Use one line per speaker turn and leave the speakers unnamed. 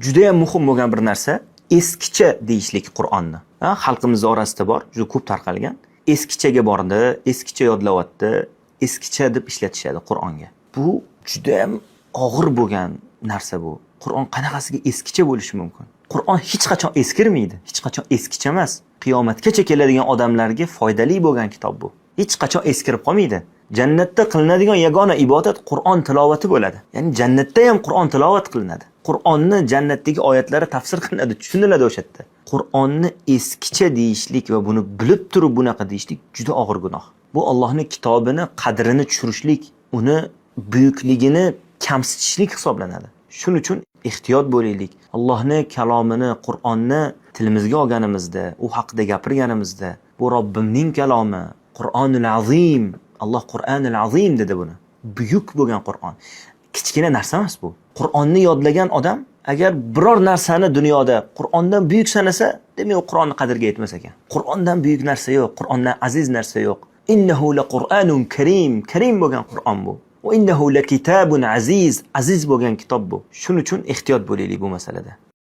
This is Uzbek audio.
Juda ham muhim bo'lgan bir narsa eskicha deyishlik Qur'onni. Xalqimiz orasida bor, juda ko'p tarqalgan. Eskichaga bordi, eskicha yodlayapti, eskicha deb ishlatishadi Qur'onga. Bu juda ham og'ir bo'lgan narsa bu. Qur'on qanaqasiga eskicha bo'lishi mumkin? Qur'on hech qachon eskirmaydi, hech qachon eskicha emas. Qiyomatgacha keladigan odamlarga foydali bo'lgan kitob bu. Hech qachon eskirib qolmaydi. Jannatda qilinadigan yagona ibodat Qur'on tilovati bo'ladi. Ya'ni jannatda ham Qur'on tilovat qilinadi. Qur'onni jannatdagi oyatlari tafsir qilinadi, tushuniladi o'sha yerda. Qur'onni eskicha deyishlik va buni bilib turib bunaqa deyishlik juda og'ir gunoh. Bu Allohning kitobini qadrini tushirishlik, uni buyukligini kamsitishlik hisoblanadi. Shuning uchun ehtiyot bo'laylik. Allohning kalomini, Qur'onni tilimizga olganimizda, u haqida gapirganimizda, bu Robbimning kalomi, Qur'onul azim. Alloh Qur'onul azim dedi buni. Buyuk bo'lgan Qur'on. Kichkina narsa emas bu. Qur'onni yodlagan odam agar biror narsani dunyoda Qur'ondan buyuk sanasa, demak u Qur'onni qadriga yetmas ekan. Qur'ondan buyuk narsa yo'q, Qur'ondan aziz narsa yo'q. Innahu laqur'anun karim. Karim bo'lgan Qur'on bu. Va innahu lakitabun aziz. Aziz bo'lgan kitob bu. Shuning uchun ehtiyot bo'laylik bu masalada.